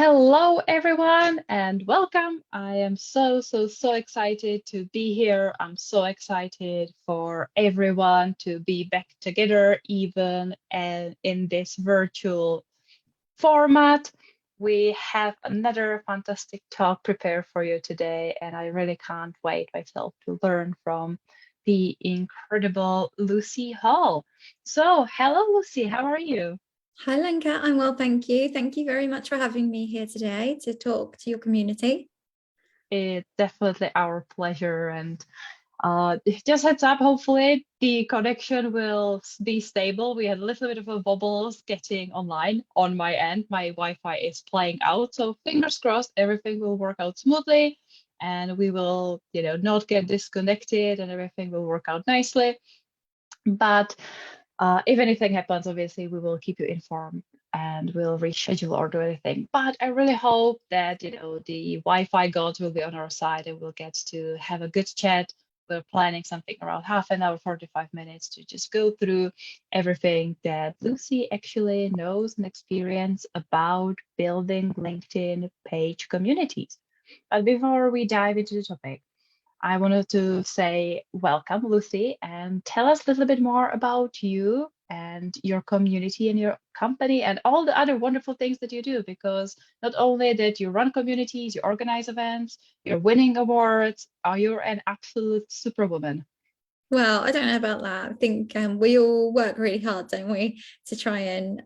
Hello, everyone, and welcome. I am so excited to be here. I'm so excited for everyone to be back together, even in this virtual format. We have another fantastic talk prepared for you today, and I really can't wait myself to learn from the incredible Lucy Hall. So, hello, Lucy, how are you? Hi, Lenka. I'm well, thank you. Thank you very much for having me here today to talk to your community. It's definitely our pleasure. And just heads up, hopefully the connection will be stable. We had a little bit of a wobbles getting online on my end. My Wi-Fi is playing out, so fingers crossed everything will work out smoothly and we will, not get disconnected and everything will work out nicely. But if anything happens, obviously, we will keep you informed and we'll reschedule or do anything. But I really hope that, the Wi-Fi gods will be on our side and we'll get to have a good chat. We're planning something around half an hour, 45 minutes to just go through everything that Lucy actually knows and experience about building LinkedIn page communities. But before we dive into the topic, I wanted to say welcome, Lucy, and tell us a little bit more about you and your community and your company and all the other wonderful things that you do. Because not only that you run communities, you organize events, you're winning awards, you're an absolute superwoman. Well, I don't know about that. I think we all work really hard, don't we, to try and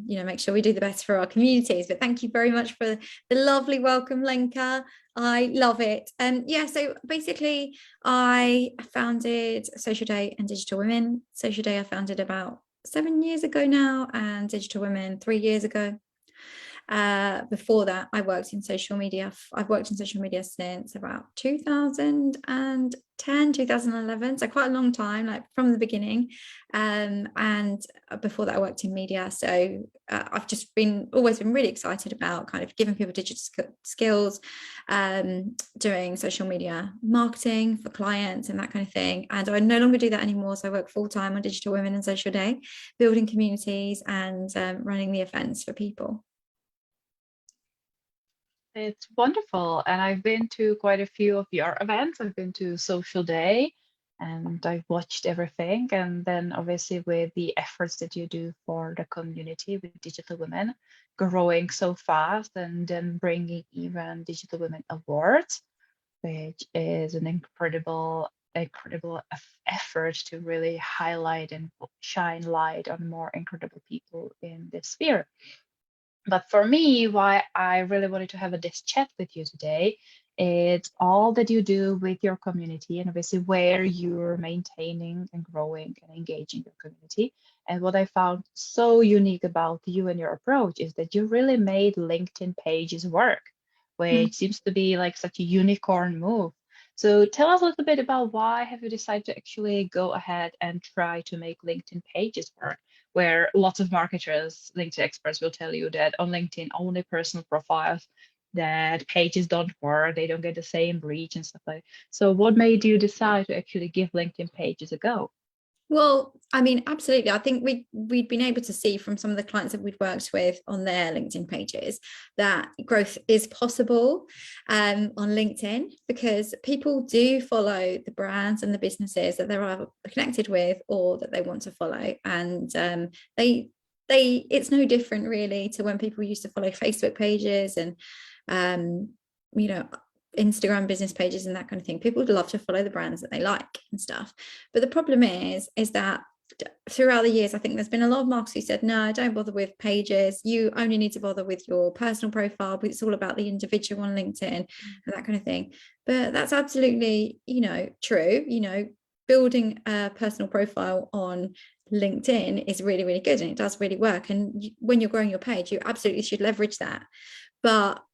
make sure we do the best for our communities. But thank you very much for the lovely welcome, Lenka. I love it. So basically, I founded SocialDay and Digital Women. SocialDay I founded about 7 years ago now, and Digital Women 3 years ago. Before that, I worked in social media. I've worked in social media since about 2010, 2011. So quite a long time, like from the beginning. And before that, I worked in media. So I've just always been really excited about kind of giving people digital skills, doing social media marketing for clients and that kind of thing. And I no longer do that anymore. So I work full time on Digital Women and SocialDay, building communities and running the events for people. It's wonderful. And I've been to quite a few of your events. I've been to SocialDay and I've watched everything. And then obviously with the efforts that you do for the community with Digital Women growing so fast and then bringing even Digital Women Awards, which is an incredible effort to really highlight and shine light on more incredible people in this sphere. But for me, why I really wanted to have this chat with you today, it's all that you do with your community and obviously where you're maintaining and growing and engaging your community. And what I found so unique about you and your approach is that you really made LinkedIn pages work, which seems to be like such a unicorn move. So tell us a little bit about why have you decided to actually go ahead and try to make LinkedIn pages work? Where lots of marketers, LinkedIn experts will tell you that on LinkedIn, only personal profiles, that pages don't work, they don't get the same reach and stuff like that. So what made you decide to actually give LinkedIn pages a go? Well, I mean, absolutely. I think we'd been able to see from some of the clients that we'd worked with on their LinkedIn pages that growth is possible on LinkedIn, because people do follow the brands and the businesses that they're either connected with or that they want to follow. And it's no different really to when people used to follow Facebook pages and Instagram business pages and that kind of thing. People would love to follow the brands that they like and stuff. But the problem is that throughout the years, I think there's been a lot of marketers who said, no, don't bother with pages. You only need to bother with your personal profile, but it's all about the individual on LinkedIn and that kind of thing. But that's absolutely, true. Building a personal profile on LinkedIn is really, really good and it does really work. And when you're growing your page, you absolutely should leverage that. But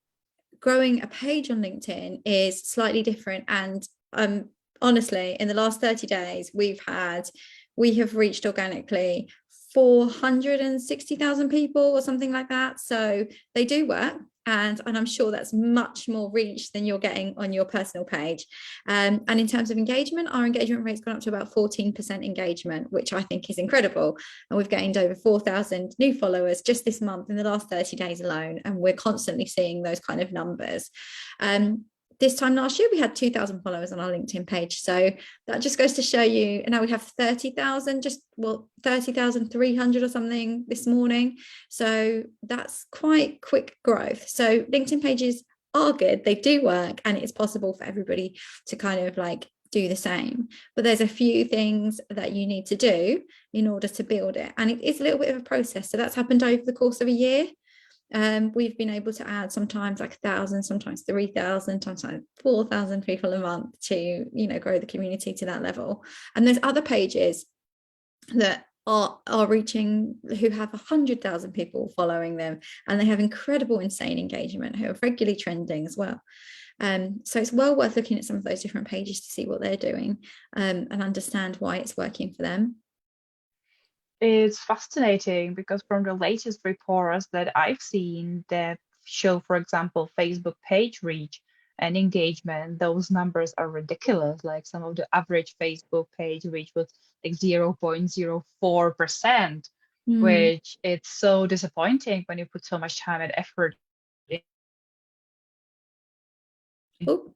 growing a page on LinkedIn is slightly different. And honestly, in the last 30 days, we have reached organically 460,000 people or something like that. So they do work. And I'm sure that's much more reach than you're getting on your personal page. And in terms of engagement, our engagement rate's gone up to about 14% engagement, which I think is incredible. And we've gained over 4,000 new followers just this month in the last 30 days alone. And we're constantly seeing those kind of numbers. This time last year, we had 2,000 followers on our LinkedIn page. So that just goes to show you, and now we have 30,000, 30,300 or something this morning. So that's quite quick growth. So LinkedIn pages are good. They do work, and it's possible for everybody to kind of like do the same. But there's a few things that you need to do in order to build it. And it is a little bit of a process. So that's happened over the course of a year. We've been able to add sometimes like 1,000, sometimes 3,000, sometimes 4,000 people a month to, you know, grow the community to that level. And there's other pages that are reaching, who have 100,000 people following them, and they have incredible, insane engagement, who are regularly trending as well. So it's well worth looking at some of those different pages to see what they're doing, and understand why it's working for them. It's fascinating because from the latest reports that I've seen that show, for example, Facebook page reach and engagement, those numbers are ridiculous. Like some of the average Facebook page reach was like 0.04%, which it's so disappointing when you put so much time and effort into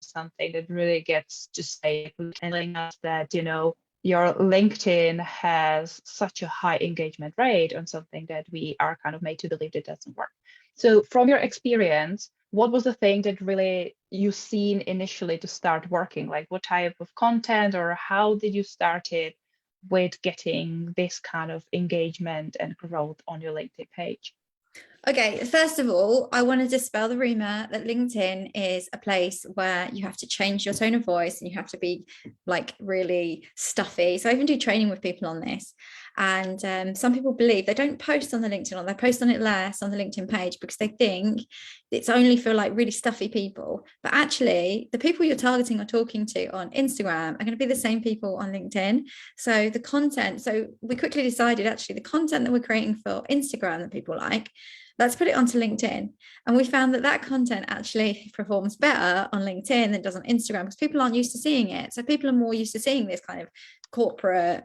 something that really gets to say, telling us that, you know, your LinkedIn has such a high engagement rate on something that we are kind of made to believe that doesn't work. So from your experience, what was the thing that really you seen initially to start working? Like what type of content, or how did you start it with getting this kind of engagement and growth on your LinkedIn page? Okay, first of all, I want to dispel the rumor that LinkedIn is a place where you have to change your tone of voice and you have to be like really stuffy. So I even do training with people on this. And some people believe they don't post on the LinkedIn, or they post on it less on the LinkedIn page because they think it's only for like really stuffy people. But actually, the people you're targeting or talking to on Instagram are going to be the same people on LinkedIn. So the content, so we quickly decided actually the content that we're creating for Instagram that people like, let's put it onto LinkedIn. And we found that that content actually performs better on LinkedIn than it does on Instagram, because people aren't used to seeing it. So people are more used to seeing this kind of corporate,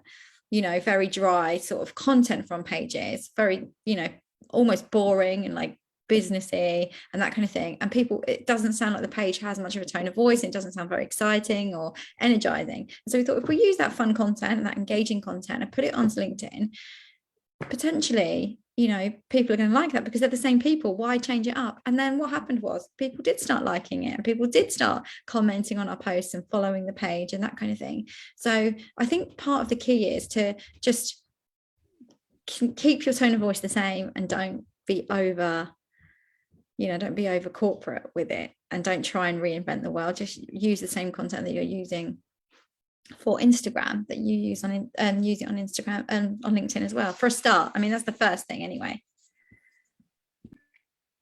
you know, very dry sort of content from pages, very, you know, almost boring and like businessy and that kind of thing. And people, it doesn't sound like the page has much of a tone of voice. It doesn't sound very exciting or energizing. And so we thought if we use that fun content and that engaging content and put it onto LinkedIn, potentially, you know, people are going to like that because they're the same people. Why change it up? And then what happened was people did start liking it, and people did start commenting on our posts and following the page and that kind of thing. So I think part of the key is to just keep your tone of voice the same, and don't be over, you know, don't be over corporate with it, and don't try and reinvent the world. Just use the same content that you're using for Instagram that you use on use it on Instagram and on LinkedIn as well, for a start. I mean, that's the first thing anyway.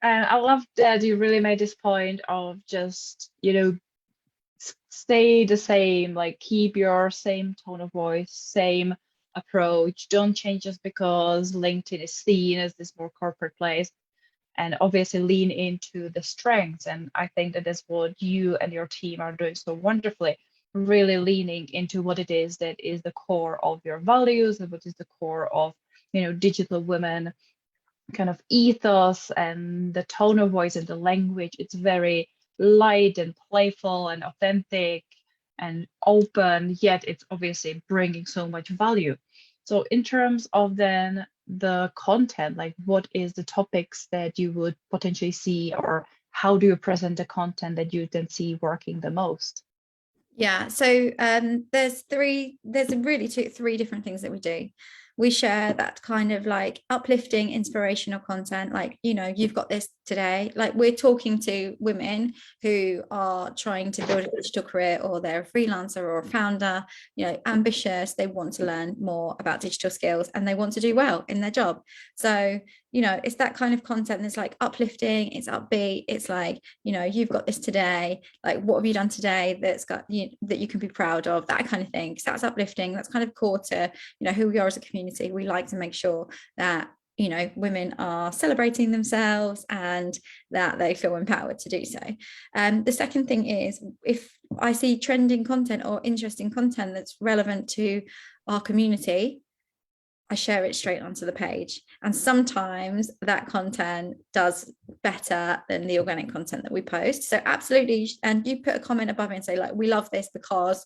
And I love that you really made this point of just, you know, stay the same, like keep your same tone of voice, same approach. Don't change just because LinkedIn is seen as this more corporate place, and obviously lean into the strengths. And I think that is what you and your team are doing so wonderfully, really leaning into what it is that is the core of your values and what is the core of, you know, Digital Women kind of ethos, and the tone of voice and the language. It's very light and playful and authentic and open, yet it's obviously bringing so much value. So in terms of then the content, like what is the topics that you would potentially see, or how do you present the content that you then see working the most? Yeah, so there's three different things that we do. We share that kind of like uplifting, inspirational content, like, you know, you've got this today. Like, we're talking to women who are trying to build a digital career, or they're a freelancer or a founder, you know, ambitious. They want to learn more about digital skills and they want to do well in their job. So you know, it's that kind of content that's like uplifting, it's upbeat, it's like, you know, you've got this today, like what have you done today that's got you, that you can be proud of, that kind of thing. So that's uplifting, that's kind of core to, you know, who we are as a community. We like to make sure that, you know, women are celebrating themselves and that they feel empowered to do so. The second thing is, if I see trending content or interesting content that's relevant to our community, I share it straight onto the page. And sometimes that content does better than the organic content that we post. So absolutely. And you put a comment above it and say, like, we love this because,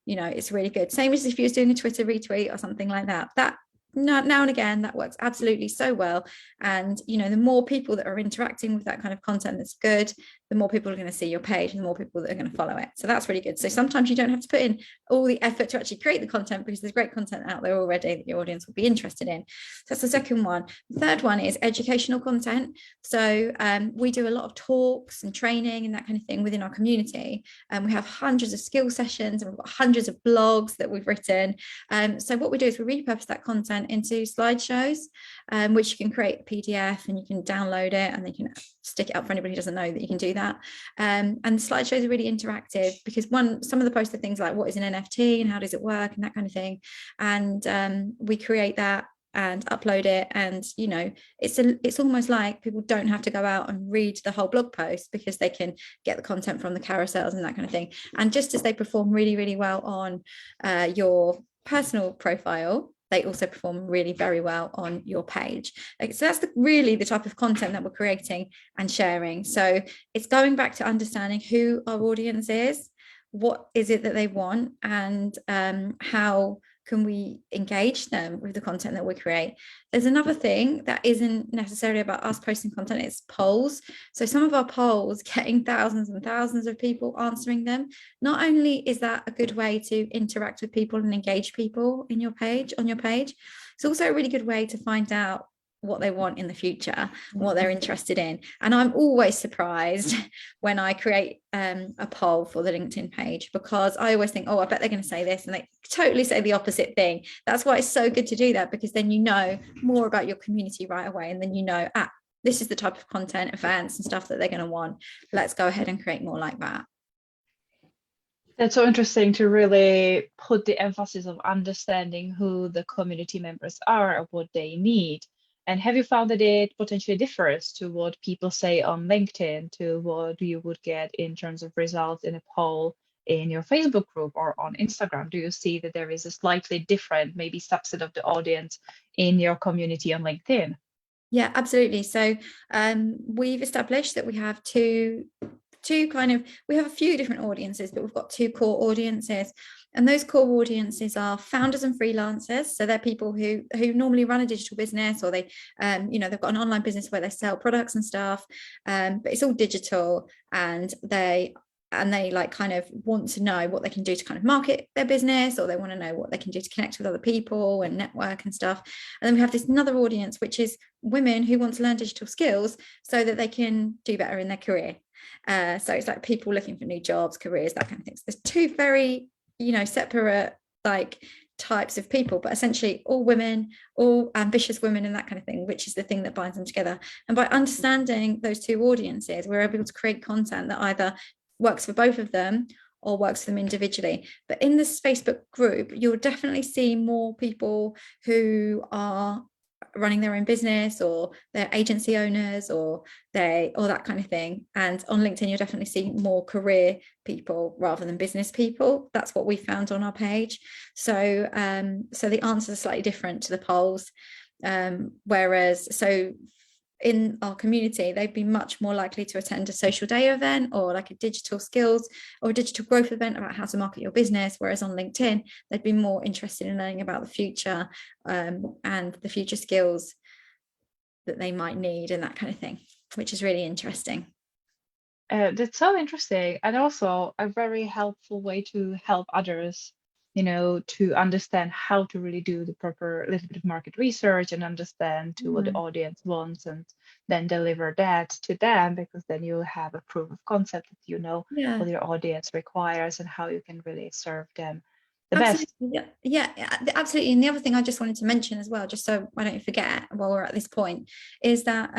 you know, it's really good. Same as if you was doing a Twitter retweet or something like that. That now and again, that works absolutely so well. And, you know, the more people that are interacting with that kind of content that's good, the more people are going to see your page and the more people that are going to follow it. So that's really good. So sometimes you don't have to put in all the effort to actually create the content because there's great content out there already that your audience will be interested in. So that's the second one. The third one is educational content. So we do a lot of talks and training and that kind of thing within our community. And we have hundreds of skill sessions and we've got hundreds of blogs that we've written. So what we do is we repurpose that content into slideshows, which you can create a PDF and you can download it and they can stick it up for anybody who doesn't know that you can do that. And the slideshows are really interactive because some of the posts are things like what is an NFT and how does it work and that kind of thing. And we create that and upload it, and you know, it's almost like people don't have to go out and read the whole blog post because they can get the content from the carousels and that kind of thing. And just as they perform really, really well on your personal profile, they also perform really very well on your page. So that's really the type of content that we're creating and sharing. So it's going back to understanding who our audience is, what is it that they want, and how can we engage them with the content that we create. There's another thing that isn't necessarily about us posting content, it's polls. So some of our polls getting thousands and thousands of people answering them. Not only is that a good way to interact with people and engage people in your page, on your page, it's also a really good way to find out what they want in the future, what they're interested in. And I'm always surprised when I create a poll for the LinkedIn page, because I always think, oh, I bet they're going to say this, and they totally say the opposite thing. That's why it's so good to do that, because then you know more about your community right away, and then you know, this is the type of content, events and stuff that they're going to want. Let's go ahead and create more like that. That's so interesting to really put the emphasis of understanding who the community members are or what they need. And have you found that it potentially differs to what people say on LinkedIn to what you would get in terms of results in a poll in your Facebook group or on Instagram? Do you see that there is a slightly different, maybe subset of the audience in your community on LinkedIn? Yeah, absolutely. So we've established that we have we have a few different audiences, but we've got two core audiences. And those core audiences are founders and freelancers. So they're people who normally run a digital business, or they, you know, they've got an online business where they sell products and stuff, but it's all digital, and they like kind of want to know what they can do to kind of market their business, or they want to know what they can do to connect with other people and network and stuff. And then we have this another audience, which is women who want to learn digital skills so that they can do better in their career. So it's like people looking for new jobs, careers, that kind of thing. So there's two very, you know, separate like types of people, but essentially all women, all ambitious women and that kind of thing, which is the thing that binds them together. And by understanding those two audiences, we're able to create content that either works for both of them or works for them individually. But in this Facebook group, you'll definitely see more people who are running their own business, or they're agency owners, or that kind of thing. And on LinkedIn, you'll definitely see more career people rather than business people. That's what we found on our page. So the answers are slightly different to the polls. Whereas in our community, they'd be much more likely to attend a social day event, or like a digital skills or a digital growth event about how to market your business. Whereas on LinkedIn, they'd be more interested in learning about the future and the future skills that they might need and that kind of thing, which is really interesting. That's so interesting, and also a very helpful way to help others, you know, to understand how to really do the proper little bit of market research and understand to what the audience wants, and then deliver that to them, because then you have a proof of concept that you know what your audience requires and how you can really serve them the best. Absolutely. Yeah, absolutely. And the other thing I just wanted to mention as well, just so I don't forget while we're at this point, is that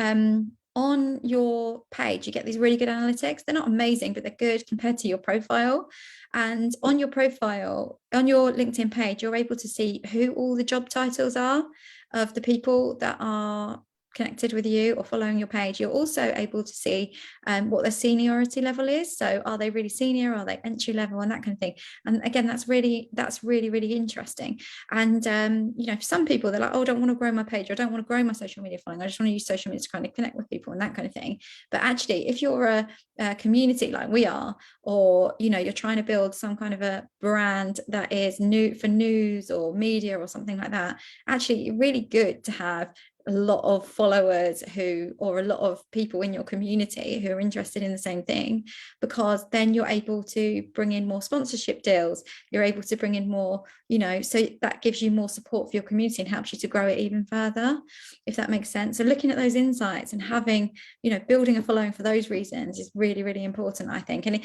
on your page, you get these really good analytics. They're not amazing, but they're good compared to your profile. And on your profile, on your LinkedIn page, you're able to see who all the job titles are of the people that are connected with you or following your page. You're also able to see what their seniority level is. So are they really senior? Are they entry level and that kind of thing? And again, that's really interesting. And you know, for some people, they're like, oh, I don't want to grow my page, or I don't want to grow my social media following, I just want to use social media to kind of connect with people and that kind of thing. But actually, if you're a community like we are, or you know, you're trying to build some kind of a brand that is new for news or media or something like that, actually really good to have a lot of followers or a lot of people in your community who are interested in the same thing, because then you're able to bring in more sponsorship deals, you're able to bring in more, you know, so that gives you more support for your community and helps you to grow it even further, if that makes sense. So looking at those insights and having, you know, building a following for those reasons is really, really important, I think. And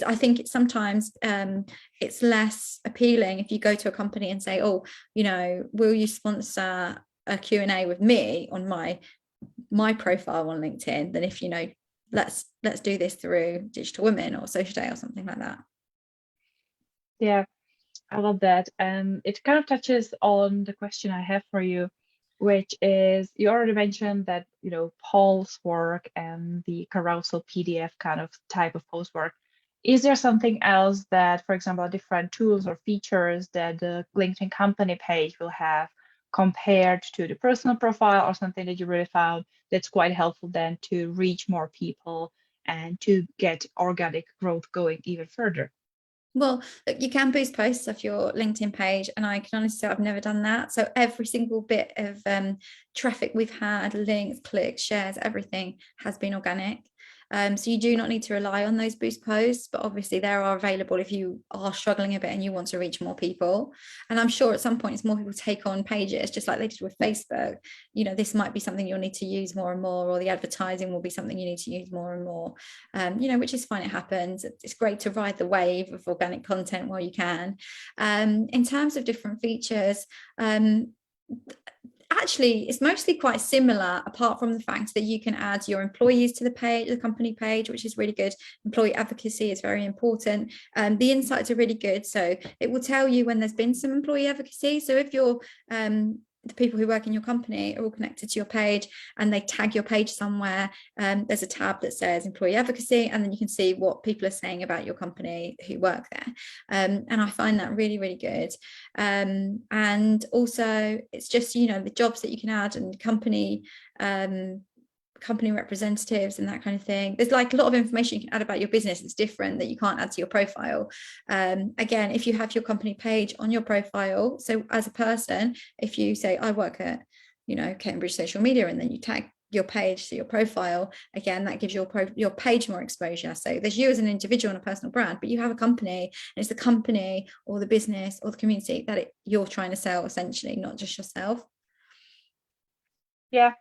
I think it's sometimes it's less appealing if you go to a company and say, oh, you know, will you sponsor a Q&A with me on my profile on LinkedIn, than if, you know, let's do this through Digital Women or SocialDay or something like that. Yeah, I love that. And it kind of touches on the question I have for you, which is, you already mentioned that, you know, Paul's work and the carousel PDF kind of type of post work. Is there something else that, for example, different tools or features that the LinkedIn company page will have compared to the personal profile, or something that you really found that's quite helpful then to reach more people and to get organic growth going even further? Well, look, you can boost posts off your LinkedIn page, and I can honestly say I've never done that. So every single bit of traffic we've had, links, clicks, shares, everything has been organic. So you do not need to rely on those boost posts, but obviously they are available if you are struggling a bit and you want to reach more people. And I'm sure at some point as more people take on pages, just like they did with Facebook, you know, this might be something you'll need to use more and more, or the advertising will be something you need to use more and more, you know, which is fine, it happens. It's great to ride the wave of organic content while you can. In terms of different features, actually it's mostly quite similar, apart from the fact that you can add your employees to the page, the company page, which is really good. Employee advocacy is very important. The insights are really good, so it will tell you when there's been some employee advocacy. So if you're the people who work in your company are all connected to your page and they tag your page somewhere, there's a tab that says employee advocacy, and then you can see what people are saying about your company who work there. And I find that really, really good. And also it's just, you know, the jobs that you can add, and company representatives and that kind of thing. There's like a lot of information you can add about your business that's different that you can't add to your profile. Again, if you have your company page on your profile, so as a person, if you say I work at, you know, Cambridge Social Media, and then you tag your page to your profile, again, that gives your page more exposure. So there's you as an individual and a personal brand, but you have a company, and it's the company or the business or the community that you're trying to sell, essentially, not just yourself. Yeah.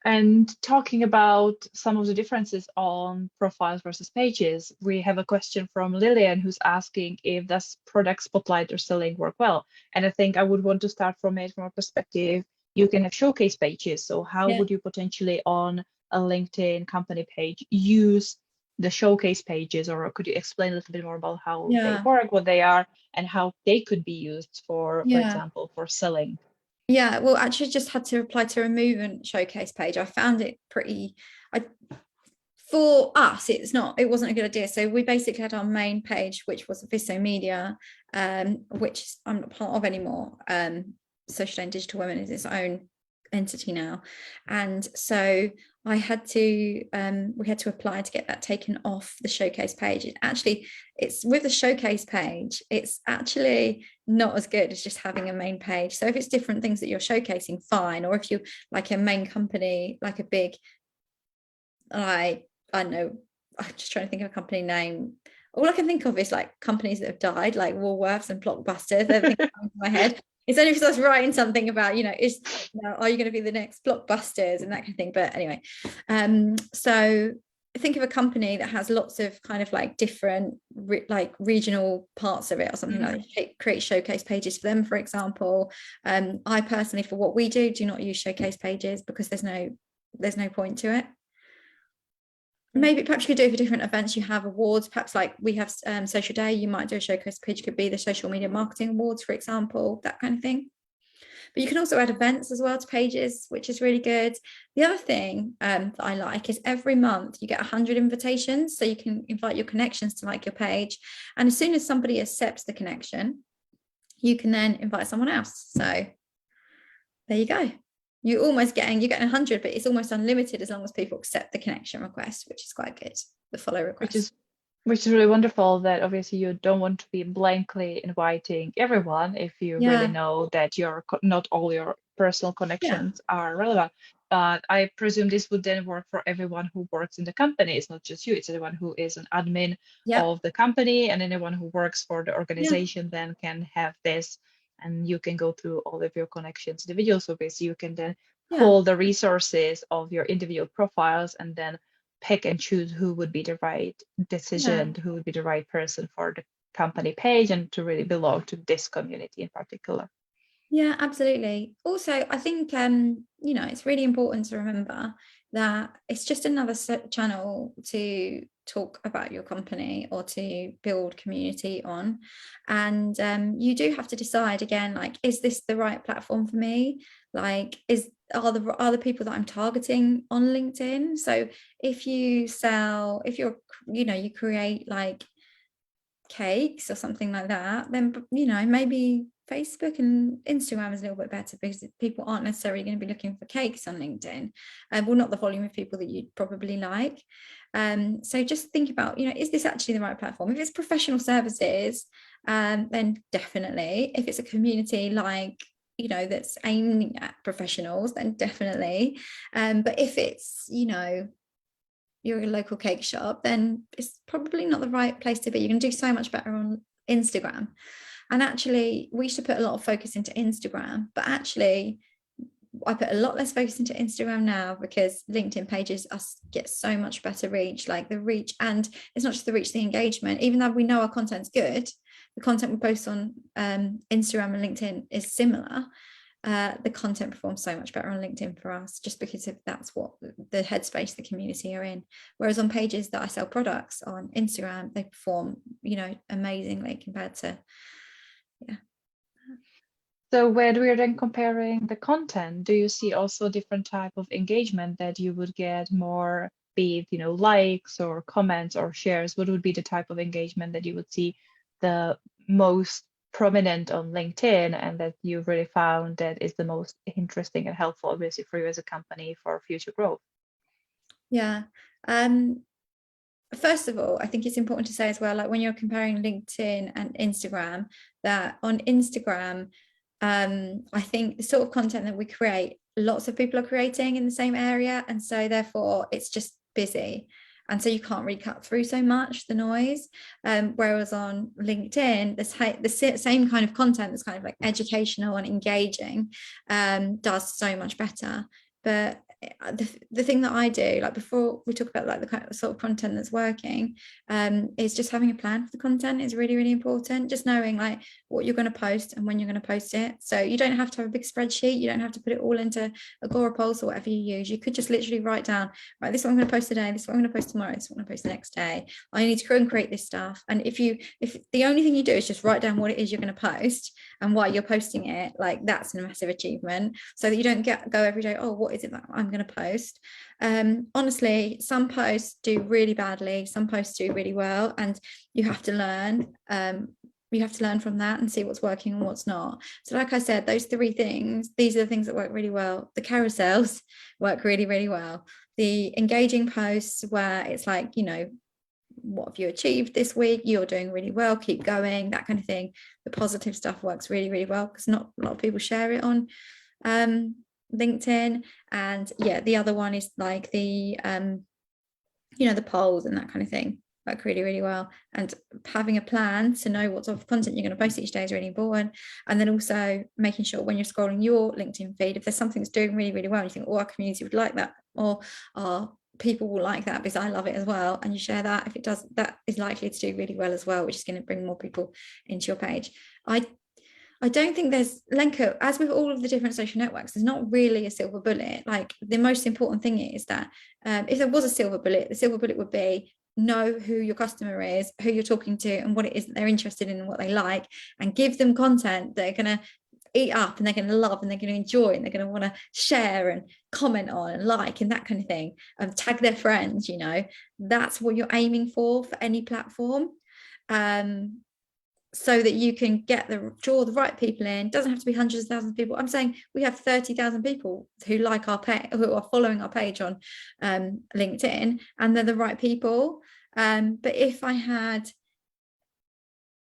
And talking about some of the differences on profiles versus pages, we have a question from Lillian, who's asking if does product spotlight or selling work well? And I think I would want to start from a perspective. You can have showcase pages. So how would you potentially on a LinkedIn company page use the showcase pages, or could you explain a little bit more about how they work, what they are, and how they could be used for example, for selling? Yeah, well, actually just had to reply to remove and showcase page. I found it pretty, for us, it wasn't a good idea. So we basically had our main page, which was Viso Media, which I'm not part of anymore. SocialDay and Digital Women is its own entity now. And so we had to apply to get that taken off the showcase page. It's with the showcase page, it's actually not as good as just having a main page. So if it's different things that you're showcasing, fine. Or if you like a main company, like a big, I don't know, I'm just trying to think of a company name. All I can think of is like companies that have died, like Woolworths and Blockbuster. They're the things that come to my head. It's only because I was writing something about, you know, are you going to be the next Blockbusters and that kind of thing. But anyway, so think of a company that has lots of kind of like different like regional parts of it or something like that. Create showcase pages for them, for example. I personally, for what we do not use showcase pages because there's no point to it. Maybe perhaps you could do it for different events. You have awards, perhaps like we have Social Day, you might do a showcase page, could be the Social Media Marketing Awards, for example, that kind of thing. But you can also add events as well to pages, which is really good. The other thing that I like is every month you get 100 invitations. So you can invite your connections to like your page. And as soon as somebody accepts the connection, you can then invite someone else. So there you go. You're getting 100, but it's almost unlimited as long as people accept the connection request, which is quite good. The follow request. Which is really wonderful, that obviously you don't want to be blankly inviting everyone if you really know that not all your personal connections are relevant. But I presume this would then work for everyone who works in the company. It's not just you, it's anyone who is an admin of the company, and anyone who works for the organization then can have this, and you can go through all of your connections individually. So basically you can then pull the resources of your individual profiles and then pick and choose who would be the right decision, who would be the right person for the company page and to really belong to this community in particular. Yeah, absolutely. Also, I think, it's really important to remember that it's just another channel to talk about your company or to build community on. And you do have to decide again, like, is this the right platform for me? Like, are the people that I'm targeting on LinkedIn? So if you create like cakes or something like that, then maybe Facebook and Instagram is a little bit better because people aren't necessarily going to be looking for cakes on LinkedIn. Well, not the volume of people that you'd probably like. So just think about, is this actually the right platform? If it's professional services, then definitely. If it's a community like, that's aiming at professionals, then definitely. But if it's, you're a local cake shop, then it's probably not the right place to be. You can do so much better on Instagram. And actually, we should put a lot of focus into Instagram, but actually, I put a lot less focus into Instagram now because LinkedIn pages get so much better reach, like the reach. And it's not just the reach, the engagement. Even though we know our content's good, the content we post on Instagram and LinkedIn is similar. The content performs so much better on LinkedIn for us just because that's what the headspace the community are in. Whereas on pages that I sell products on Instagram, they perform, amazingly compared to, So when we're then comparing the content, do you see also different type of engagement that you would get more, be it, likes or comments or shares? What would be the type of engagement that you would see the most prominent on LinkedIn and that you really found that is the most interesting and helpful, obviously, for you as a company for future growth? Yeah. First of all, I think it's important to say as well, like when you're comparing LinkedIn and Instagram, that on Instagram, I think the sort of content that we create, lots of people are creating in the same area. And so therefore it's just busy. And so you can't really cut through so much the noise. Whereas on LinkedIn, the same kind of content that's kind of like educational and engaging does so much better. But the thing that I do, like before we talk about like the kind of sort of content that's working, is just having a plan for the content is really, really important. Just knowing like what you're going to post and when you're going to post it. So you don't have to have a big spreadsheet. You don't have to put it all into Agorapulse or whatever you use. You could just literally write down, right, this is what I'm going to post today, this is what I'm going to post tomorrow, this is what I'm going to post the next day. I need to go and create this stuff. And if the only thing you do is just write down what it is you're going to post and why you're posting it, like that's a massive achievement, so that you don't go every day, oh, what is it that I'm going to post? Honestly, some posts do really badly, some posts do really well, and you have to learn from that and see what's working and what's not. So like I said, those three things, these are the things that work really well. The carousels work really, really well. The engaging posts where it's like, what have you achieved this week? You're doing really well, keep going, that kind of thing. The positive stuff works really, really well because not a lot of people share it on LinkedIn. And yeah, the other one is like the the polls and that kind of thing work really, really well. And having a plan to know what sort of content you're going to post each day is really important. And then also making sure when you're scrolling your LinkedIn feed, if there's something that's doing really, really well, you think, oh, our community would like that, or our people will like that because I love it as well, and you share that, if it does, that is likely to do really well as well, which is going to bring more people into your page. I don't think there's, Lenka, as with all of the different social networks, there's not really a silver bullet. Like, the most important thing is that if there was a silver bullet, the silver bullet would be know who your customer is, who you're talking to, and what it is that they're interested in and what they like, and give them content that are going to eat up and they're going to love and they're going to enjoy and they're going to want to share and comment on and like and that kind of thing, and tag their friends. You know, that's what you're aiming for any platform. So that you can draw the right people in. It doesn't have to be hundreds of thousands of people. I'm saying we have 30,000 people who like our page, who are following our page on LinkedIn, and they're the right people. But if I had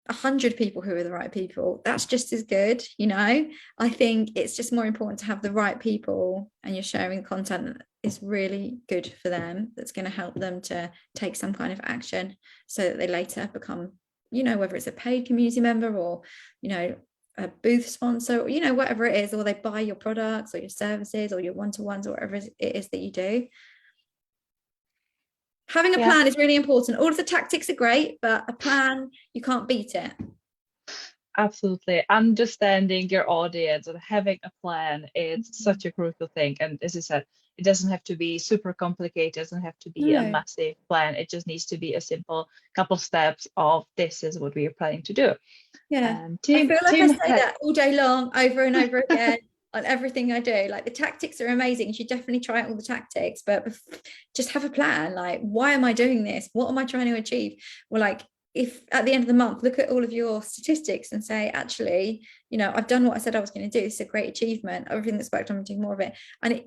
100 people who are the right people, that's just as good. You know, I think it's just more important to have the right people, and you're sharing content that is really good for them, that's going to help them to take some kind of action, so that they later become, you know, whether it's a paid community member or, you know, a booth sponsor, or, you know, whatever it is, or they buy your products or your services or your one-to-ones or whatever it is that you do. Having a plan is really important. All of the tactics are great, but a plan, you can't beat it. Absolutely. Understanding your audience and having a plan is such a crucial thing. And as you said, it doesn't have to be super complicated, it doesn't have to be a massive plan. It just needs to be a simple couple steps of this is what we are planning to do. Yeah. I feel like I say that all day long, over and over again on everything I do. Like, the tactics are amazing. You should definitely try all the tactics, but just have a plan. Like, why am I doing this? What am I trying to achieve? Well, like, if at the end of the month, look at all of your statistics and say, actually, you know, I've done what I said I was going to do. It's a great achievement. Everything that's worked, I'm doing more of it. And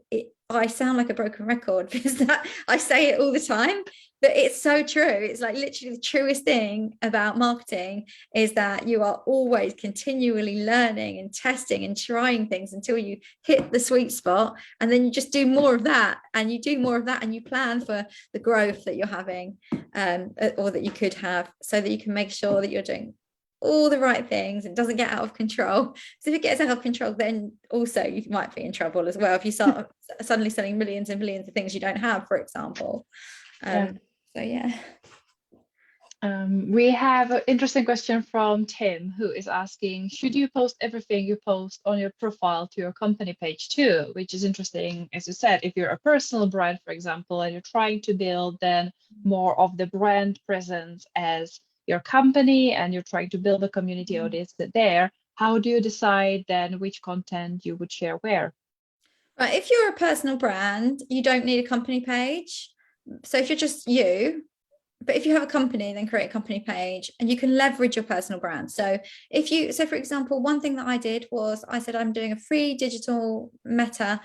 I sound like a broken record because that I say it all the time, but it's so true. It's like literally the truest thing about marketing is that you are always continually learning and testing and trying things until you hit the sweet spot, and then you just do more of that, and you do more of that, and you plan for the growth that you're having, or that you could have, so that you can make sure that you're doing all the right things and doesn't get out of control. So if it gets out of control, then also you might be in trouble as well if you start suddenly selling millions and millions of things you don't have, for example. So yeah. We have an interesting question from Tim, who is asking, should you post everything you post on your profile to your company page too? Which is interesting, as you said, if you're a personal brand, for example, and you're trying to build then more of the brand presence as your company, and you're trying to build a community audience there, how do you decide then which content you would share where? Right, if you're a personal brand, you don't need a company page. So if you're just you, but if you have a company, then create a company page, and you can leverage your personal brand. So for example, one thing that I did was I said, I'm doing a free digital meta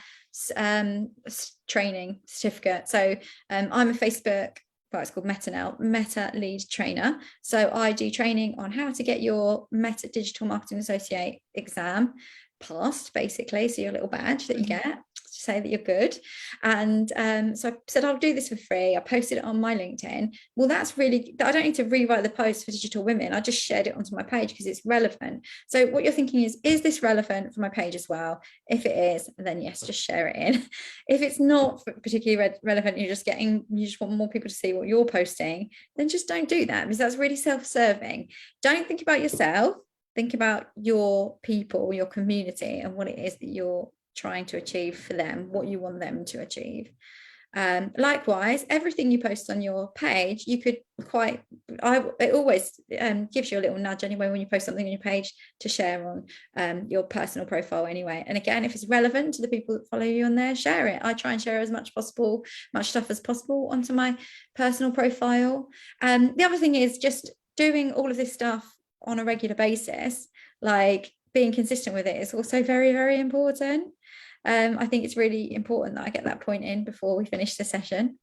training certificate. So I'm a Facebook, well, it's called Meta now, Meta lead trainer. So I do training on how to get your Meta Digital Marketing Associate exam passed, basically. So your little badge that you get to say that you're good. And so I said, I'll do this for free. I posted it on my LinkedIn. Well, that's really, I don't need to rewrite the post for Digital Women. I just shared it onto my page because it's relevant. So what you're thinking is this relevant for my page as well? If it is, then yes, just share it in. If it's not particularly relevant, you just want more people to see what you're posting, then just don't do that, because that's really self-serving. Don't think about yourself. Think about your people, your community, and what it is that you're trying to achieve for them, what you want them to achieve. Likewise, everything you post on your page, you could it always gives you a little nudge anyway when you post something on your page to share on your personal profile anyway. And again, if it's relevant to the people that follow you on there, share it. I try and share as much stuff as possible onto my personal profile. The other thing is just doing all of this stuff on a regular basis, like being consistent with it, is also very, very important. I think it's really important that I get that point in before we finish the session.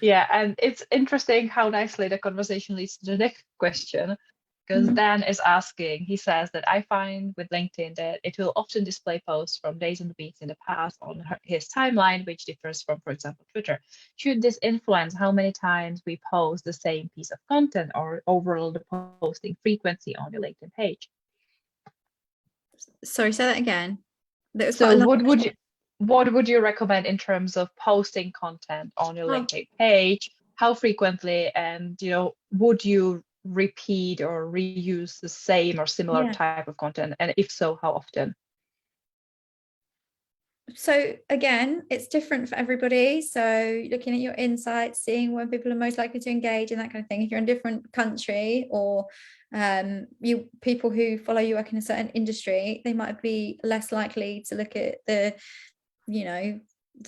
Yeah, and it's interesting how nicely the conversation leads to the next question, because Dan is asking, he says that I find with LinkedIn that it will often display posts from days and weeks in the past on his timeline, which differs from, for example, Twitter. Should this influence how many times we post the same piece of content, or overall the posting frequency on your LinkedIn page? Sorry, say that again. So what would you, what would you recommend in terms of posting content on your Oh, LinkedIn page? How frequently, and would you repeat or reuse the same or similar yeah. type of content? And if so, how often? So again, it's different for everybody. So looking at your insights, seeing when people are most likely to engage and that kind of thing. If you're in a different country, or people who follow you work in a certain industry, they might be less likely to look at the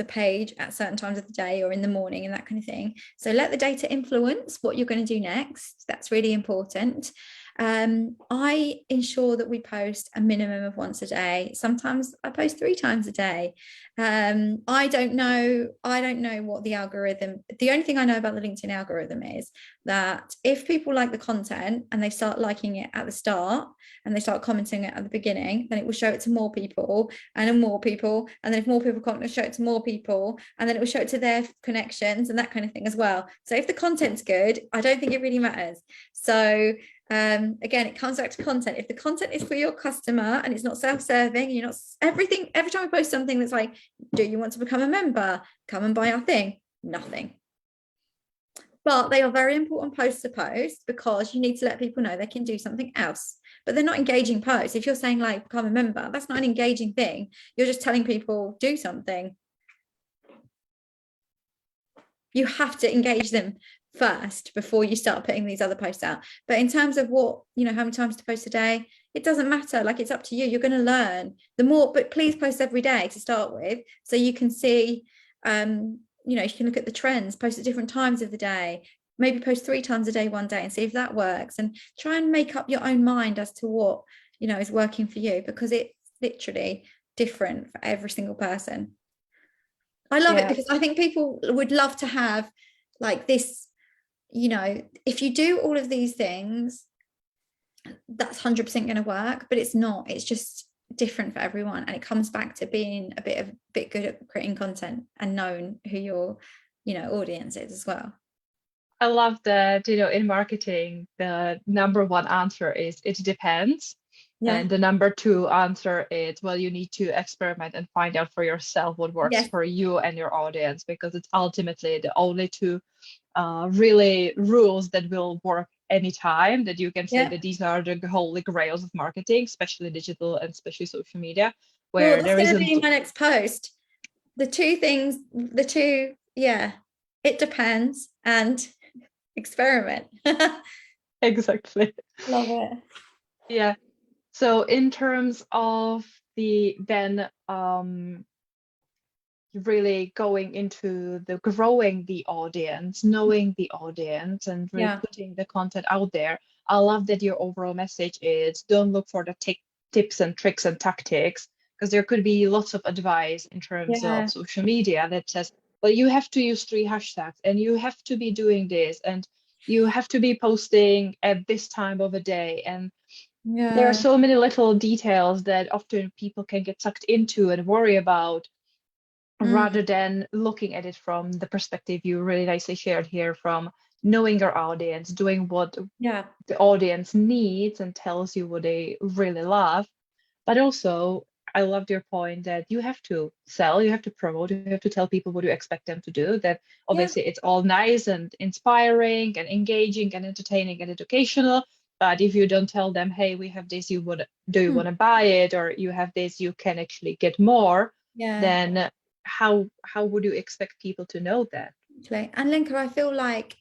page at certain times of the day or in the morning and that kind of thing. So let the data influence what you're going to do next. That's really important. I ensure that we post a minimum of once a day. Sometimes I post 3 times a day. I don't know what the algorithm, the only thing I know about the LinkedIn algorithm is that if people like the content and they start liking it at the start and they start commenting it at the beginning, then it will show it to more people and then more people, and then if more people comment, it'll show it to more people, and then it will show it to their connections and that kind of thing as well. So if the content's good, I don't think it really matters. So again, it comes back to content. If the content is for your customer and it's not self-serving, you're not every time I post something that's like, do you want to become a member, come and buy our thing, nothing. But they are very important posts to post, because you need to let people know they can do something else. But they're not engaging posts. If you're saying like become a member, that's not an engaging thing. You're just telling people do something. You have to engage them first before you start putting these other posts out. But in terms of how many times to post a day, it doesn't matter. Like, it's up to you. You're going to learn the more, but please post every day to start with, so you can see, you can look at the trends, post at different times of the day, maybe post 3 times a day one day and see if that works, and try and make up your own mind as to what, is working for you, because it's literally different for every single person. I love it because I think people would love to have like this, if you do all of these things, that's 100% going to work, but it's not. It's just different for everyone. And it comes back to being a bit good at creating content and knowing who your, audience is as well. I love that, in marketing, the number one answer is it depends. Yeah. And the number 2 answer is, well, you need to experiment and find out for yourself what works for you and your audience, because it's ultimately the only 2 really rules that will work anytime, that you can say that these are the holy grails of marketing, especially digital and especially social media, where that's there going to isn't. be my next post. The 2 things, it depends and experiment. Exactly. Love it. Yeah. So in terms of really going into the growing the audience, knowing the audience, and really putting the content out there, I love that your overall message is don't look for the tips and tricks and tactics, because there could be lots of advice in terms of social media that says, well, you have to use 3 hashtags and you have to be doing this and you have to be posting at this time of a day. And there are so many little details that often people can get sucked into and worry about, rather than looking at it from the perspective you really nicely shared here, from knowing your audience, doing what the audience needs and tells you what they really love. But also, I loved your point that you have to sell, you have to promote, you have to tell people what you expect them to do. That obviously it's all nice and inspiring and engaging and entertaining and educational. But if you don't tell them, hey, we have this, do you want to buy it? Or you have this, you can actually get more. Then how would you expect people to know that? And Linka, I feel like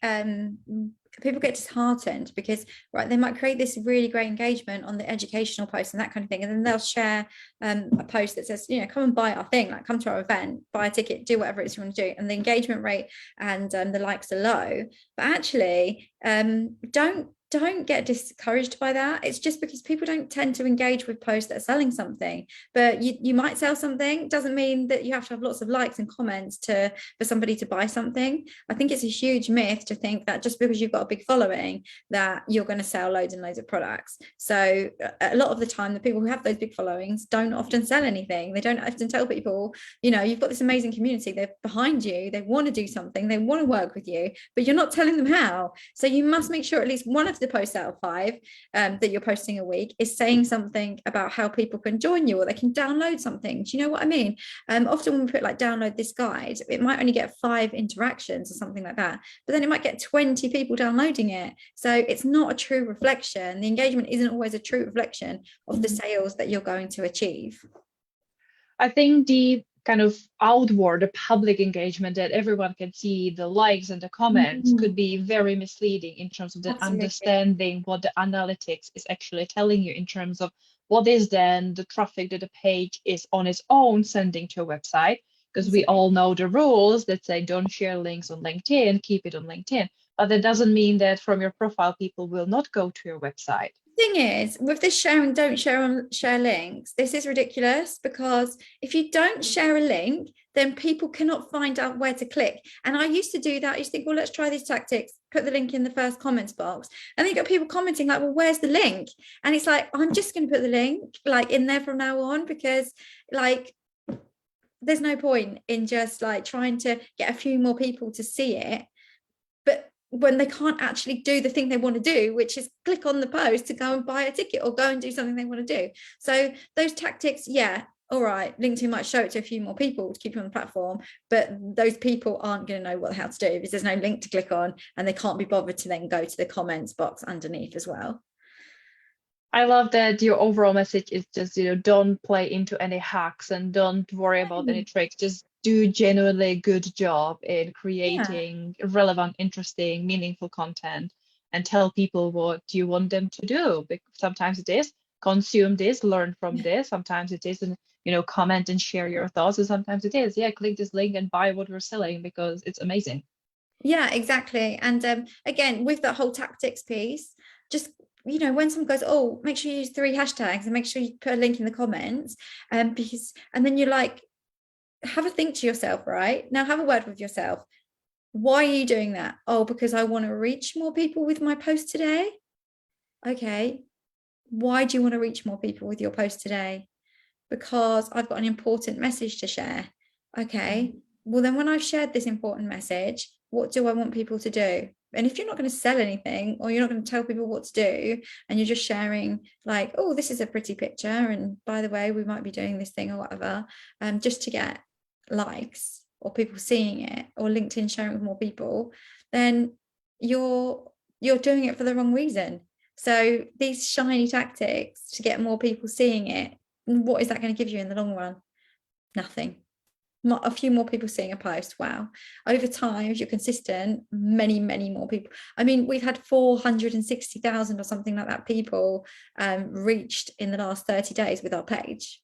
people get disheartened because they might create this really great engagement on the educational post and that kind of thing, and then they'll share a post that says, come and buy our thing, like come to our event, buy a ticket, do whatever it is you want to do, and the engagement rate and the likes are low. But actually, don't get discouraged by that. It's just because people don't tend to engage with posts that are selling something. But you might sell something. It doesn't mean that you have to have lots of likes and comments for somebody to buy something. I think it's a huge myth to think that just because you've got a big following that you're going to sell loads and loads of products. So a lot of the time, the people who have those big followings don't often sell anything. They don't often tell people, you've got this amazing community, they're behind you, they want to do something, they want to work with you, but you're not telling them how. So you must make sure at least one of the post out of 5 that you're posting a week is saying something about how people can join you or they can download something. Do you know what I mean? Often when we put like download this guide, it might only get 5 interactions or something like that, but then it might get 20 people downloading it. So it's not a true reflection. The engagement isn't always a true reflection of the sales that you're going to achieve. I think the kind of outward, the public engagement that everyone can see, the likes and the comments, could be very misleading in terms of the understanding what the analytics is actually telling you in terms of what is then the traffic that the page is on its own sending to a website. Because we all know the rules that say don't share links on LinkedIn, keep it on LinkedIn. But that doesn't mean that from your profile, people will not go to your website. Thing is, with this sharing, don't share links, this is ridiculous, because if you don't share a link, then people cannot find out where to click. And I used to do that. I used to think, well, let's try these tactics, put the link in the first comments box, and then you got people commenting like, well, where's the link? And it's like, I'm just going to put the link like in there from now on, because like there's no point in just like trying to get a few more people to see it, but when they can't actually do the thing they want to do, which is click on the post to go and buy a ticket or go and do something they want to do. So those tactics, yeah, all right, LinkedIn might show it to a few more people to keep you on the platform, but those people aren't going to know what the hell to do because there's no link to click on, and they can't be bothered to then go to the comments box underneath as well. I love that your overall message is just, don't play into any hacks and don't worry about any tricks. Just do genuinely good job in creating relevant, interesting, meaningful content and tell people what you want them to do. Because sometimes it is consume this, learn from this. Sometimes it is, comment and share your thoughts. And sometimes it is, click this link and buy what we're selling because it's amazing. Yeah, exactly. And again, with that whole tactics piece, just when someone goes, oh, make sure you use 3 hashtags and make sure you put a link in the comments, and then you're like, have a think to yourself, right? Now have a word with yourself. Why are you doing that? Oh, because I want to reach more people with my post today. Okay. Why do you want to reach more people with your post today? Because I've got an important message to share. Okay. Well, then when I've shared this important message, what do I want people to do? And if you're not going to sell anything, or you're not going to tell people what to do, and you're just sharing like, oh, this is a pretty picture, and by the way, we might be doing this thing or whatever, just to get likes or people seeing it, or LinkedIn sharing with more people, then you're doing it for the wrong reason. So these shiny tactics to get more people seeing it, what is that going to give you in the long run? Nothing. A few more people seeing a post. Wow. Over time, if you're consistent, many more people. I mean, we've had 460,000 or something like that people reached in the last 30 days with our page.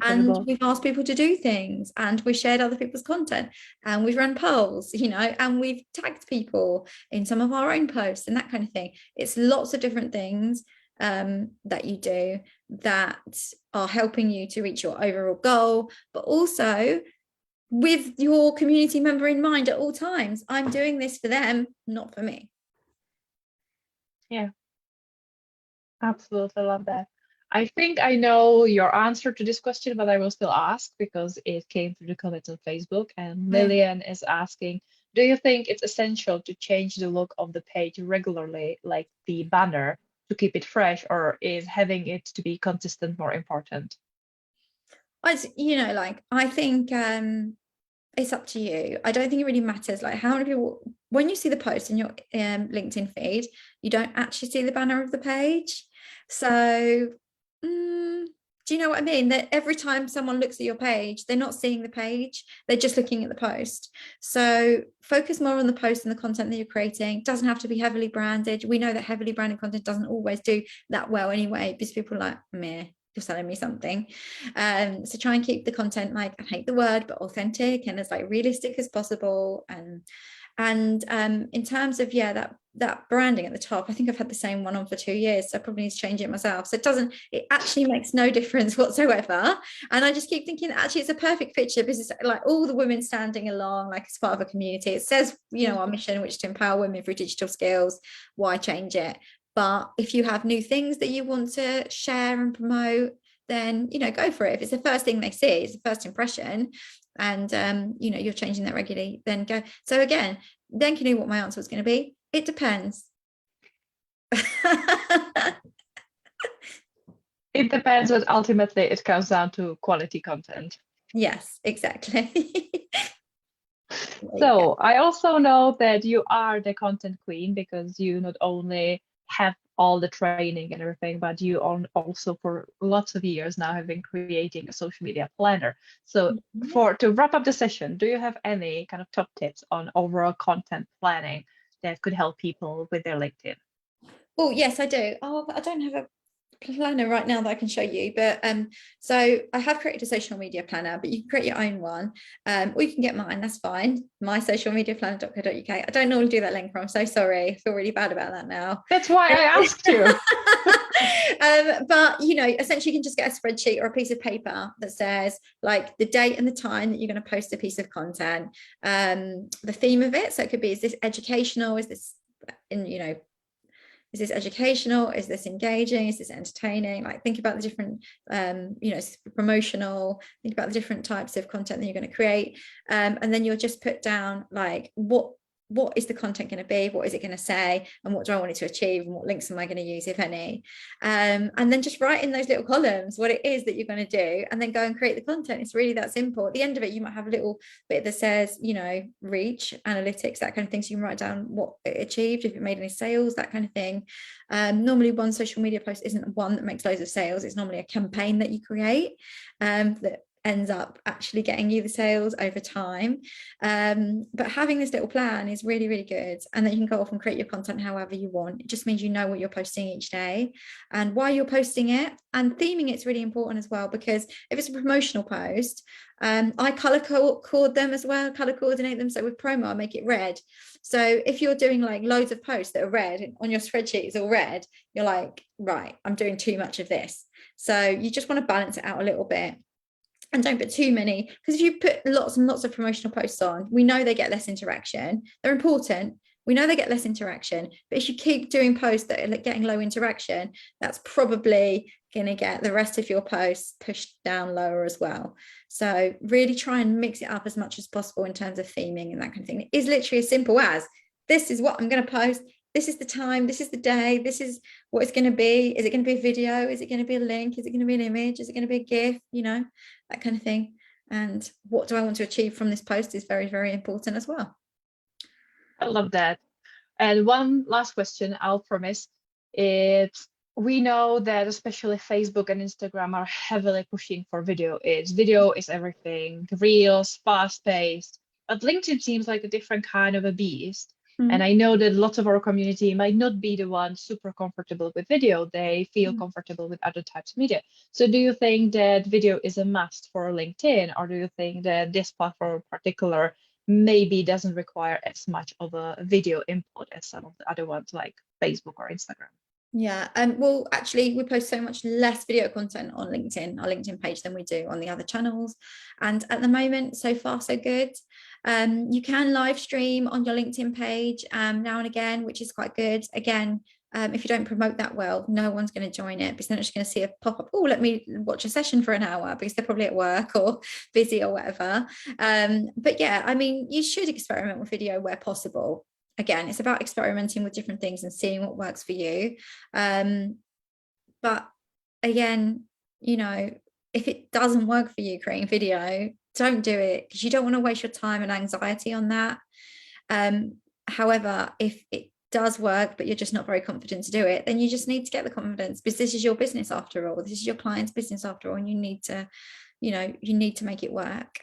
And we've asked people to do things, and we shared other people's content, and we've run polls, and we've tagged people in some of our own posts and that kind of thing. It's lots of different things that you do that are helping you to reach your overall goal, but also with your community member in mind at all times. I'm doing this for them, not for me. Yeah, absolutely love that. I think I know your answer to this question, but I will still ask because it came through the comments on Facebook. And Lillian is asking, do you think it's essential to change the look of the page regularly, like the banner, to keep it fresh, or is having it to be consistent more important? I think it's up to you. I don't think it really matters like how many people, when you see the post in your LinkedIn feed, you don't actually see the banner of the page. So do you know what I mean? That every time someone looks at your page, they're not seeing the page, they're just looking at the post. So focus more on the post and the content that you're creating. It doesn't have to be heavily branded. We know that heavily branded content doesn't always do that well anyway, because people are like, meh, you're selling me something. So try and keep the content, like, I hate the word, but authentic and as like realistic as possible. And in terms of that branding at the top, I think I've had the same one on for 2 years, so I probably need to change it myself. So it actually makes no difference whatsoever. And I just keep thinking, actually, it's a perfect picture because it's like all the women standing along, like as part of a community. It says, our mission, which is to empower women through digital skills. Why change it? But if you have new things that you want to share and promote, then go for it. If it's the first thing they see, it's the first impression, and you're changing that regularly, then go. So again, then can you know what my answer was going to be? It depends. It depends, but ultimately it comes down to quality content. Yes, exactly. There you go. So I also know that you are the content queen because you not only have all the training and everything, but you also for lots of years now have been creating a social media planner. So Mhm. for to wrap up the session, do you have any kind of top tips on overall content planning that could help people with their LinkedIn? Oh, yes, I do. Oh, but I don't have a planner right now that I can show you, but so I have created a social media planner, but you can create your own one, or you can get mine. That's fine. My socialmediaplanner.co.uk. I don't normally do that link. I'm so sorry. I feel really bad about that now. That's why I asked you. But essentially you can just get a spreadsheet or a piece of paper that says like the date and the time that you're going to post a piece of content, the theme of it. So it could be, is this educational, is this is this educational, is this engaging, is this entertaining? Like, think about the different promotional, think about the different types of content that you're going to create, and then you'll just put down like what is the content going to be, what is it going to say, and what do I want it to achieve, and what links am I going to use, if any, and then just write in those little columns what it is that you're going to do, and then go and create the content. It's really that simple. At the end of it, you might have a little bit that says reach, analytics, that kind of thing, so you can write down what it achieved, if it made any sales, that kind of thing. Normally one social media post isn't one that makes loads of sales. It's normally a campaign that you create that ends up actually getting you the sales over time, but having this little plan is really, really good, and then you can go off and create your content however you want. It just means you know what you're posting each day and why you're posting it, and theming it's really important as well, because if it's a promotional post, I color coordinate them as well, color coordinate them. So with promo, I make it red. So if you're doing like loads of posts that are red on your spreadsheet, it's all red, you're like, right, I'm doing too much of this. So you just want to balance it out a little bit. And don't put too many, because if you put lots and lots of promotional posts on, we know they get less interaction. They're important. We know they get less interaction, but if you keep doing posts that are getting low interaction, that's probably going to get the rest of your posts pushed down lower as well. So really try and mix it up as much as possible in terms of theming and that kind of thing. It is literally as simple as, this is what I'm going to post. This is the time, this is the day, this is what it's going to be. Is it going to be a video? Is it going to be a link? Is it going to be an image? Is it going to be a GIF? That kind of thing. And what do I want to achieve from this post is very, very important as well. I love that. And one last question, I'll promise. We know that especially Facebook and Instagram are heavily pushing for video. Video is everything, reels, fast-paced. But LinkedIn seems like a different kind of a beast. And I know that lots of our community might not be the one super comfortable with video. They feel comfortable with other types of media. So do you think that video is a must for LinkedIn, or do you think that this platform in particular maybe doesn't require as much of a video input as some of the other ones like Facebook or Instagram? Yeah, well, actually, we post so much less video content on LinkedIn, our LinkedIn page, than we do on the other channels. And at the moment, so far, so good. You can live stream on your LinkedIn page now and again, which is quite good. Again, if you don't promote that well, no one's going to join it, because they're just going to see a pop-up, oh, let me watch a session for an hour, because they're probably at work or busy or whatever. But yeah, I mean, you should experiment with video where possible. Again, it's about experimenting with different things and seeing what works for you. But again, if it doesn't work for you creating video, don't do it, because you don't want to waste your time and anxiety on that. However, if it does work, but you're just not very confident to do it, then you just need to get the confidence, because this is your business after all. This is your client's business after all, and you need to make it work.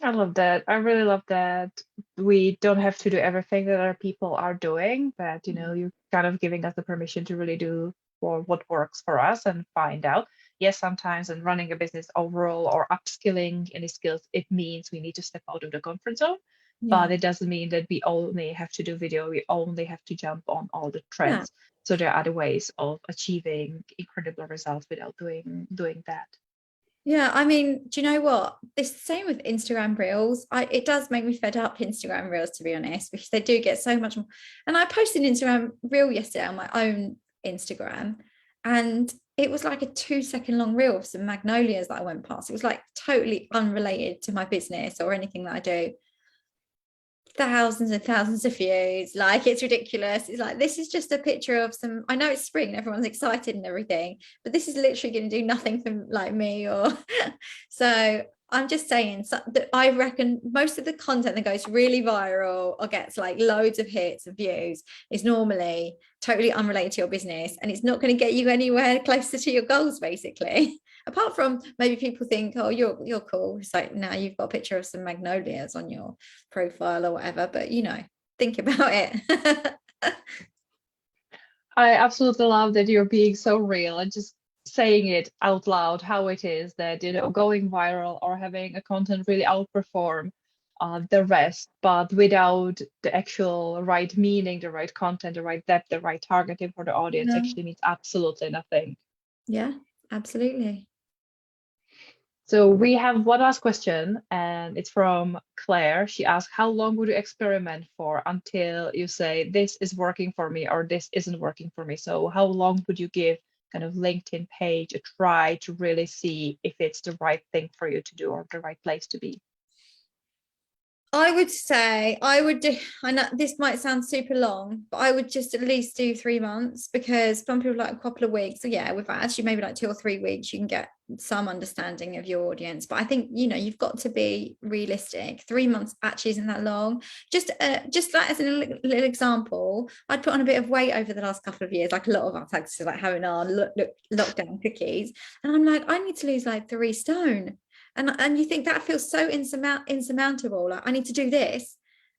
I love that. I really love that we don't have to do everything that other people are doing, but you're kind of giving us the permission to really do for what works for us and find out. Yes, sometimes in running a business overall or upskilling any skills, it means we need to step out of the comfort zone. Yeah. But it doesn't mean that we only have to do video, we only have to jump on all the trends. Yeah. So there are other ways of achieving incredible results without doing that. Yeah, I mean, do you know what? It's the same with Instagram Reels. It does make me fed up, Instagram Reels, to be honest, because they do get so much more. And I posted an Instagram Reel yesterday on my own Instagram, and it was like a 2-second long reel of some magnolias that I went past. It was like totally unrelated to my business or anything that I do. thousands and thousands of views. Like, it's ridiculous. It's like, this is just a picture of some, I know it's spring and everyone's excited and everything, but this is literally going to do nothing for like me or so. I'm just saying, so that I reckon most of the content that goes really viral or gets like loads of hits and views is normally totally unrelated to your business, and it's not going to get you anywhere closer to your goals, basically. Apart from maybe people think, oh, you're cool. It's like, now you've got a picture of some magnolias on your profile or whatever, but think about it. I absolutely love that you're being so real and just saying it out loud how it is that, going viral or having a content really outperform the rest, but without the actual right meaning, the right content, the right depth, the right targeting for the audience Yeah. actually means absolutely nothing. Yeah, absolutely. So we have one last question, and it's from Claire. She asked, how long would you experiment for until you say this is working for me or this isn't working for me? So how long would you give kind of LinkedIn page a try to really see if it's the right thing for you to do or the right place to be? I would say I would do, I know this might sound super long, but I would just at least do 3 months, because some people like a couple of weeks. So yeah, with actually maybe like 2 or 3 weeks, you can get some understanding of your audience. But I think, you've got to be realistic. 3 months actually isn't that long. Just like as a little example, I'd put on a bit of weight over the last couple of years, like a lot of our tags, like having our lockdown cookies. And I'm like, I need to lose like 3 stone. And you think that feels so insurmountable. Like, I need to do this,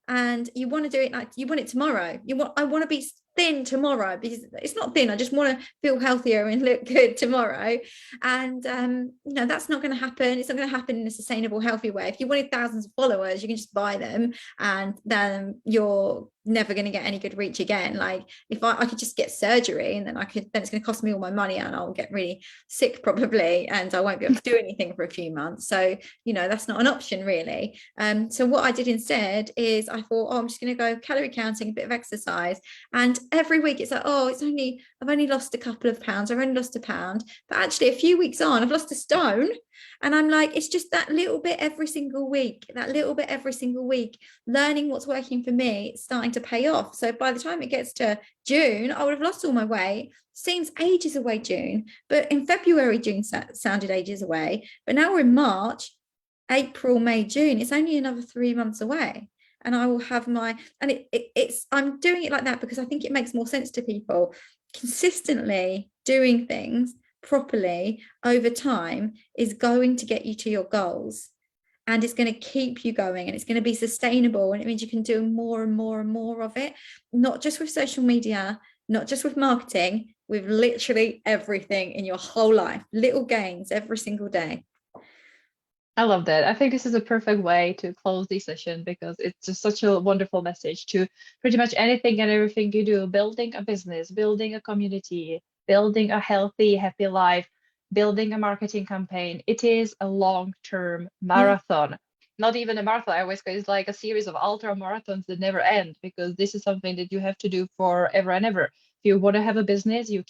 and you want to do it, like you want it tomorrow. I want to be thin tomorrow, because it's not thin. I just want to feel healthier and look good tomorrow. And that's not going to happen. It's not going to happen in a sustainable, healthy way. If you wanted thousands of followers, you can just buy them, and then you're never going to get any good reach again. Like, if I could just get surgery, and then it's going to cost me all my money, and I'll get really sick probably, and I won't be able to do anything for a few months. So that's not an option really. So what I did instead is I thought, oh, I'm just going to go calorie counting, a bit of exercise, and every week it's like, oh, I've only lost a couple of pounds, I've only lost a pound, but actually a few weeks on I've lost a stone. And I'm like, it's just that little bit every single week, learning what's working for me, starting to pay off. So by the time it gets to June, I would have lost all my weight. Seems ages away, June, but in February, June sounded ages away. But now we're in April, May, June. It's only another 3 months away. And I will have I'm doing it like that because I think it makes more sense to people. Consistently doing things properly over time is going to get you to your goals, and it's going to keep you going, and it's going to be sustainable, and it means you can do more and more and more of it, not just with social media, not just with marketing, with literally everything in your whole life. Little gains every single day. I love that. I think this is a perfect way to close this session, because it's just such a wonderful message to pretty much anything and everything you do, building a business, building a community, building a healthy, happy life, building a marketing campaign. It is a long-term marathon. Not even a marathon. I always say it's like a series of ultra marathons that never end, because this is something that you have to do forever and ever. If you want to have a business, you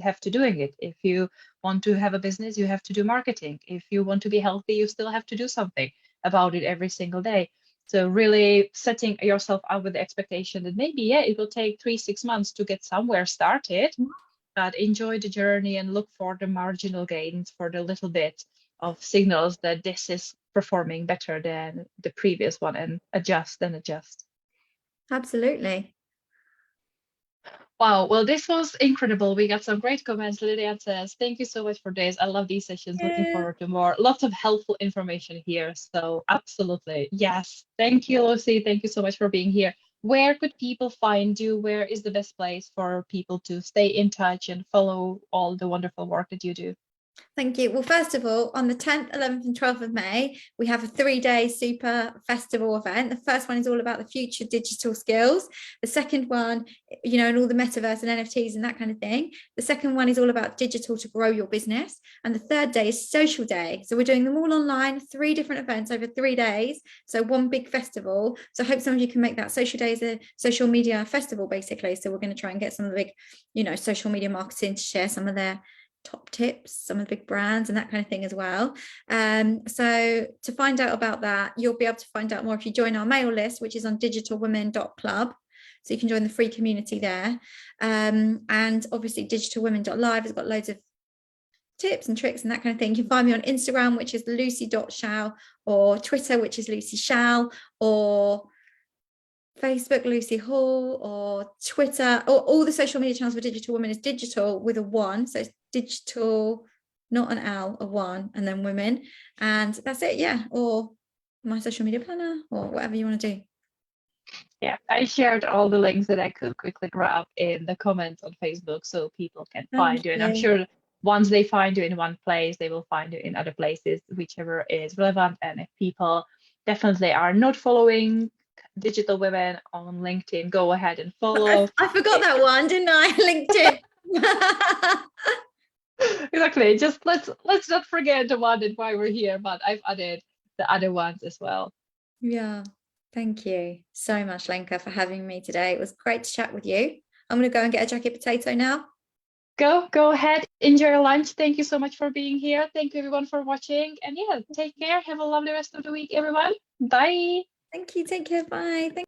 have to doing it. If you want to have a business, you have to do marketing. If you want to be healthy, you still have to do something about it every single day. So really setting yourself up with the expectation that maybe, yeah, it will take 3-6 months to get somewhere started, but enjoy the journey and look for the marginal gains, for the little bit of signals that this is performing better than the previous one, and adjust and adjust. Absolutely. Wow, well, this was incredible. We got some great comments. Lillian says, thank you so much for this. I love these sessions. Looking forward to more. Lots of helpful information here. So absolutely. Yes. Thank you, Lucy. Thank you so much for being here. Where could people find you? Where is the best place for people to stay in touch and follow all the wonderful work that you do? Thank you. Well, first of all, on the 10th, 11th and 12th of May, we have a 3-day super festival event. The first one is all about the future digital skills. The second one, and all the metaverse and NFTs and that kind of thing. The second one is all about digital to grow your business. And the third day is Social Day. So we're doing them all online, 3 different events over 3 days. So one big festival. So I hope some of you can make that. Social Day is a social media festival, basically. So we're going to try and get some of the big, social media marketing to share some of their top tips, some of the big brands and that kind of thing as well. So to find out about that, you'll be able to find out more if you join our mail list, which is on digitalwomen.club. So you can join the free community there. And obviously digitalwomen.live has got loads of tips and tricks and that kind of thing. You can find me on Instagram, which is lucy.shao, or Twitter, which is Lucy Shao, or Facebook, Lucy Hall, or Twitter, or all the social media channels for Digital Women is digital with a 1. So it's digital, not an L, a 1, and then women. And that's it, yeah. Or my social media planner, or whatever you want to do. Yeah, I shared all the links that I could quickly grab in the comments on Facebook so people can find you. And I'm sure once they find you in one place, they will find you in other places, whichever is relevant. And if people definitely are not following Digital Women on LinkedIn, go ahead and follow. I forgot that one, didn't I? LinkedIn. Exactly. Just let's not forget the one that why we're here, but I've added the other ones as well. Yeah. Thank you so much, Lenka, for having me today. It was great to chat with you. I'm going to go and get a jacket potato now. Go ahead, enjoy your lunch. Thank you so much for being here. Thank you everyone for watching, and yeah, take care. Have a lovely rest of the week, everyone. Bye. Thank you. Take care. Bye. Thank